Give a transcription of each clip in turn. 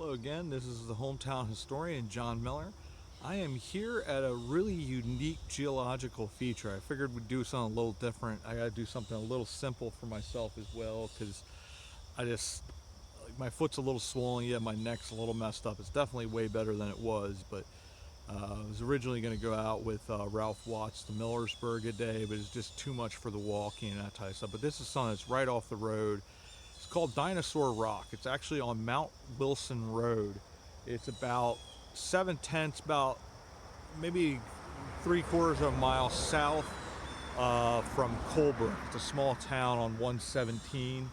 Hello again, this is the hometown historian John Miller. I am here at a really unique geological feature. I figured we'd do something a little different. I gotta do something a little simple for myself as well, because my foot's a little swollen, yeah, my neck's a little messed up. It's definitely way better than it was, but I was originally going to go out with Ralph Watts to Millersburg a day, but it's just too much for the walking and that type of stuff. But this is something that's right off the road. It's called Dinosaur Rock. It's actually on Mount Wilson Road. It's about 7/10, about maybe 3/4 of a mile south from Colebrook. It's a small town on 117.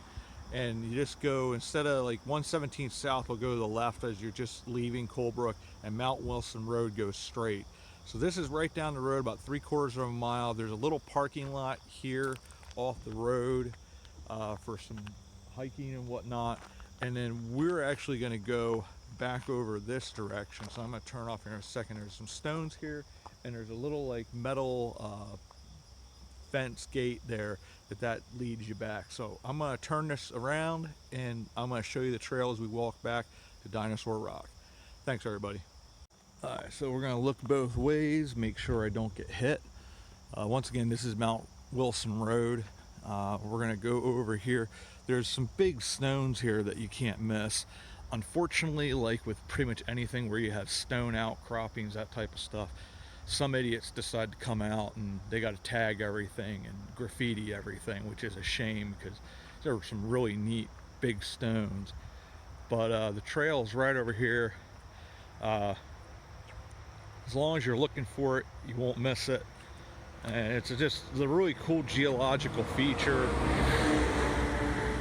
And you just go, instead of like 117 south, will go to the left as you're just leaving Colebrook, and Mount Wilson Road goes straight. So this is right down the road, about 3/4 of a mile. There's a little parking lot here off the road for some hiking and whatnot. And then we're actually going to go back over this direction. So I'm going to turn off here in a second. There's some stones here, and there's a little like metal fence gate there that leads you back. So I'm going to turn this around and I'm going to show you the trail as we walk back to Dinosaur Rock. Thanks everybody. Alright, so we're going to look both ways, make sure I don't get hit. Once again, this is Mount Wilson Road. We're going to go over here. There's some big stones here that you can't miss. Unfortunately, like with pretty much anything where you have stone outcroppings, that type of stuff, some idiots decide to come out and they got to tag everything and graffiti everything, which is a shame because there were some really neat big stones. But the trail's right over here. As long as you're looking for it, you won't miss it. And it's just a really cool geological feature.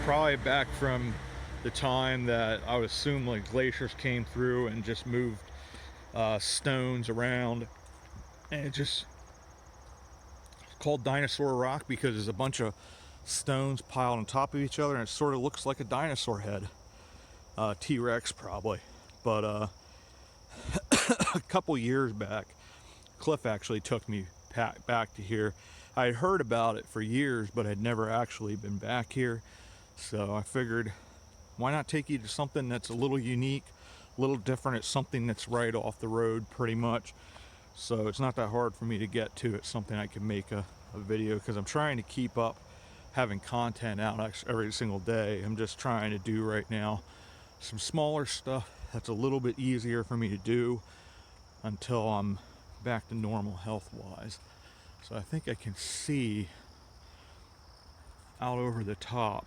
Probably back from the time that I would assume like glaciers came through and just moved stones around. And it's called Dinosaur Rock because there's a bunch of stones piled on top of each other, and it sort of looks like a dinosaur head. T-Rex probably. But a couple years back, Cliff actually took me back to here. I had heard about it for years, but had never actually been back here. So I figured, why not take you to something that's a little unique, a little different. It's something that's right off the road pretty much. So it's not that hard for me to get to. It's something I can make a video, because I'm trying to keep up having content out every single day. I'm just trying to do right now some smaller stuff that's a little bit easier for me to do until I'm back to normal health wise. So I think I can see out over the top.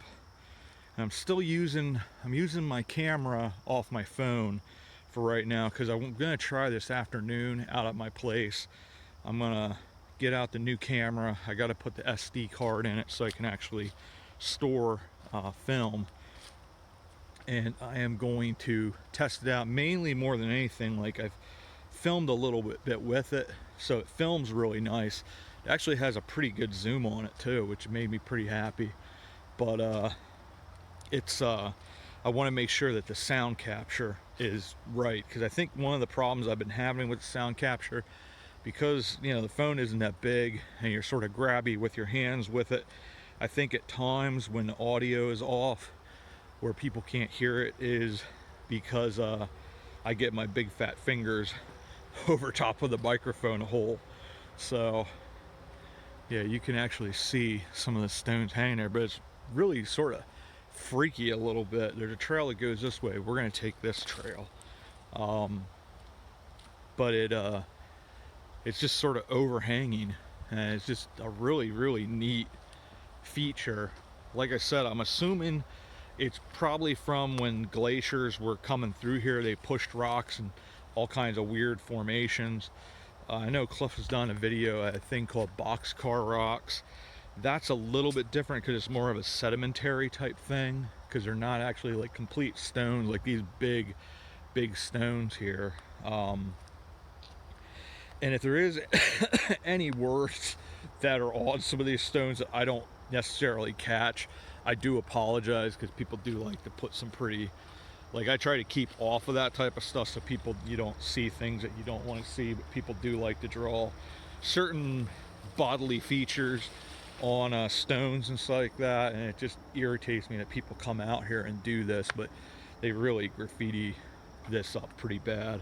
And I'm using my camera off my phone for right now, because I'm gonna try this afternoon out at my place. I'm gonna get out the new camera. I got to put the SD card in it so I can actually store film, and I am going to test it out, mainly more than anything. Like, I've filmed a little bit with it, so it films really nice. It actually has a pretty good zoom on it too, which made me pretty happy. But I want to make sure that the sound capture is right, because I think one of the problems I've been having with the sound capture, because the phone isn't that big and you're sort of grabby with your hands with it, I think at times when the audio is off where people can't hear it is because I get my big fat fingers over top of the microphone hole. So yeah, you can actually see some of the stones hanging there, but it's really sort of freaky a little bit. There's a trail that goes this way. We're going to take this trail, but it's just sort of overhanging, and it's just a really neat feature. Like I said, I'm assuming it's probably from when glaciers were coming through here. They pushed rocks and all kinds of weird formations. I know Cliff has done a video, a thing called boxcar rocks. That's a little bit different because it's more of a sedimentary type thing, because they're not actually like complete stones like these big stones here. And if there is any words that are on some of these stones that I don't necessarily catch, I do apologize, because people do like to put some pretty, like, I try to keep off of that type of stuff so you don't see things that you don't want to see, but people do like to draw certain bodily features on stones and stuff like that, and it just irritates me that people come out here and do this. But they really graffiti this up pretty bad,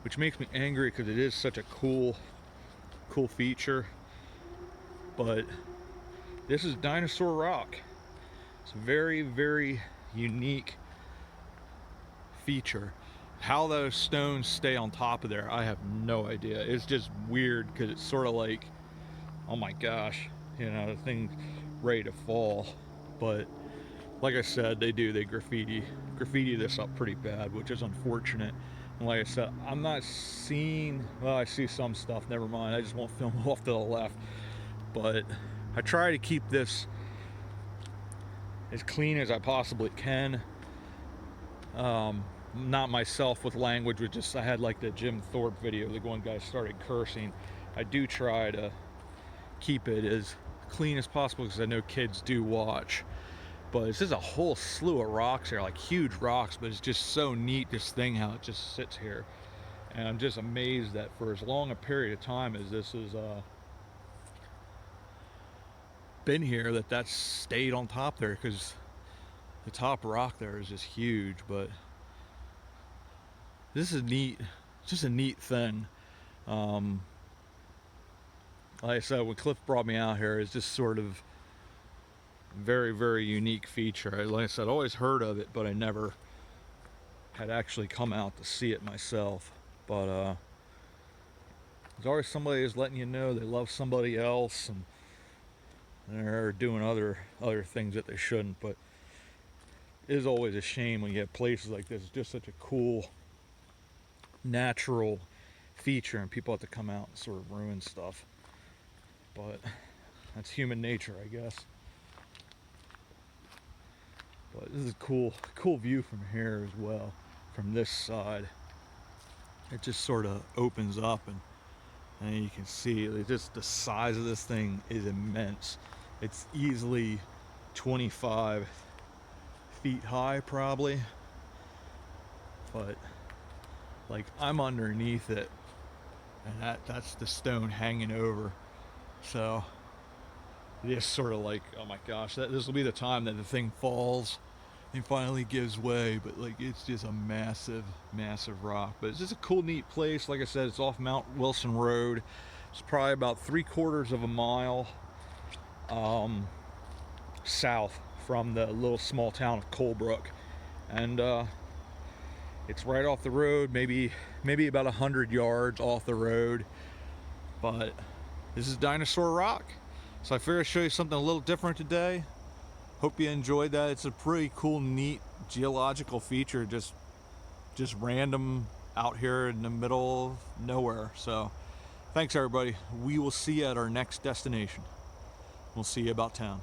which makes me angry because it is such a cool feature. But this is Dinosaur rock. It's a very, very unique feature. How those stones stay on top of there, I have no idea. It's just weird because it's sort of like, oh my gosh, you know, the thing's ready to fall. But like I said, they graffiti this up pretty bad, which is unfortunate. And like I said, I'm not seeing, well, I see some stuff, never mind, I just won't film off to the left. But I try to keep this as clean as I possibly can. Not myself with language, with just, I had like the Jim Thorpe video, the one guy started cursing. I do try to keep it as clean as possible because I know kids do watch. But it's just a whole slew of rocks here, like huge rocks, but it's just so neat, this thing, how it just sits here. And I'm just amazed that for as long a period of time as this has been here, that's stayed on top there, because the top rock there is just huge. But this is neat, just a neat thing. Like I said, when Cliff brought me out here, it's just sort of very, very unique feature. Like I said, I always heard of it, but I never had actually come out to see it myself. But there's always somebody who's letting you know they love somebody else, and they're doing other things that they shouldn't. But it is always a shame when you have places like this. It's just such a cool natural feature, and people have to come out and sort of ruin stuff. But that's human nature, I guess. But this is a cool view from here as well, from this side. It just sort of opens up, and you can see just the size of this thing is immense. It's easily 25 feet high probably, but like I'm underneath it, and that's the stone hanging over. So it is sort of like, oh my gosh, this will be the time that the thing falls and finally gives way. But like, it's just a massive rock. But it's just a cool, neat place. Like I said, it's off Mount Wilson Road. It's probably about 3/4 of a mile south from the little small town of Colebrook, and it's right off the road, maybe about 100 yards off the road. But this is Dinosaur rock. So I figured I'd show you something a little different today. Hope you enjoyed that. It's a pretty cool, neat geological feature, just random out here in the middle of nowhere. So thanks everybody. We will see you at our next destination. We'll see you about town.